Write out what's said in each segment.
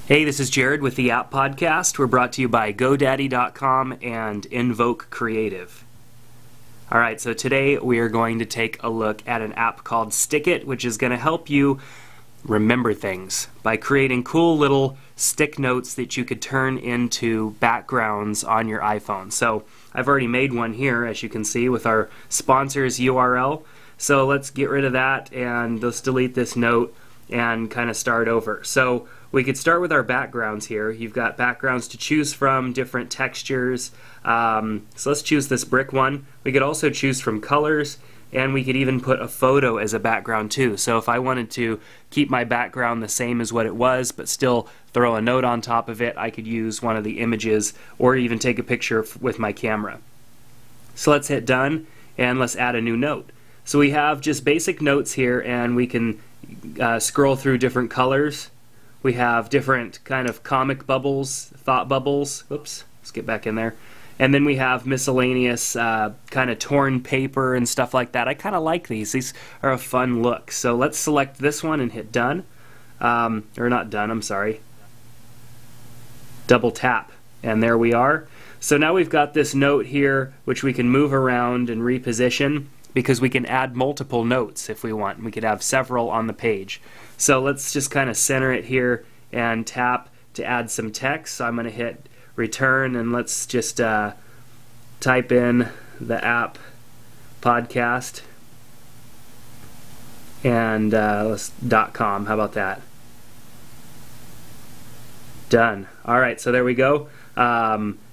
Hey, this is Jared with the App Podcast. We're brought to you by GoDaddy.com and Invoke Creative. Alright, so today we are going to take a look at an app called Stick It, which is going to help you remember things by creating cool little stick notes that you could turn into backgrounds on your iPhone. So I've already made one here, as you can see, with our sponsor's URL. So let's get rid of that and let's delete this note and kind of start over. So we could start with our backgrounds here. You've got backgrounds to choose from, different textures. So let's choose this brick one. We could also choose from colors, and we could even put a photo as a background too. So if I wanted to keep my background the same as what it was, but still throw a note on top of it, I could use one of the images or even take a picture with my camera. So let's hit done, and let's add a new note. So we have just basic notes here, and we can scroll through different colors. We have different kind of comic bubbles, thought bubbles. Oops, let's get back in there. And then we have miscellaneous kind of torn paper and stuff like that. I kind of like these. These are a fun look. So let's select this one and hit done. Or not done, I'm sorry. Double tap. And there we are. So now we've got this note here which we can move around and reposition, because we can add multiple notes if we want. We could have several on the page. So let's just kind of center it here and tap to add some text. So I'm going to hit return, and let's just type in the app podcast and let's .com. How about that? Done. Alright, so there we go.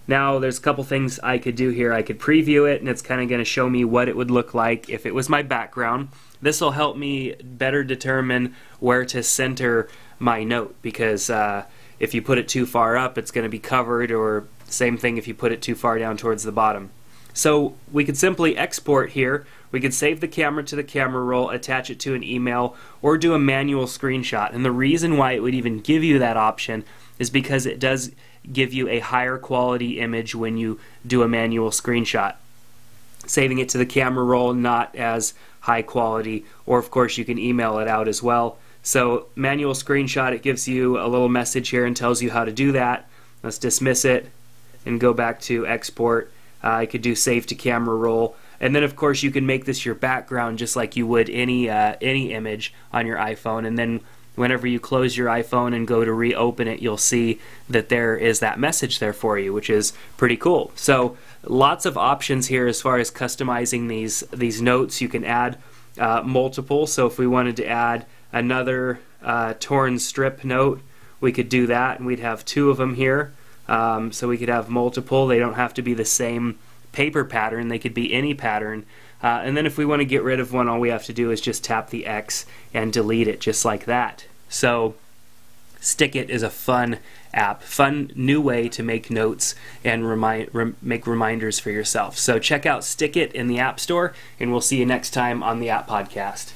Now there's a couple things I could do here. I could preview it, and it's kind of going to show me what it would look like if it was my background. This will help me better determine where to center my note, because if you put it too far up, it's going to be covered, or same thing if you put it too far down towards the bottom. So we could simply export here. We could save the camera to the camera roll, attach it to an email, or do a manual screenshot. And the reason why it would even give you that option is because it does give you a higher quality image when you do a manual screenshot. Saving it to the camera roll, not as high quality, or of course you can email it out as well. So manual screenshot, it gives you a little message here and tells you how to do that. Let's dismiss it and go back to export. I could do save to camera roll, and then of course you can make this your background just like you would any image on your iPhone, and then whenever you close your iPhone and go to reopen it, you'll see that there is that message there for you, which is pretty cool. So lots of options here as far as customizing these notes. You can add multiple. So if we wanted to add another torn strip note, we could do that, and we'd have two of them here. So we could have multiple. They don't have to be the same paper pattern. They could be any pattern. And then if we want to get rid of one, all we have to do is just tap the X and delete it, just like that. So Stick It is a fun app, fun new way to make notes and make reminders for yourself. So check out Stick It in the App Store, and we'll see you next time on the App Podcast.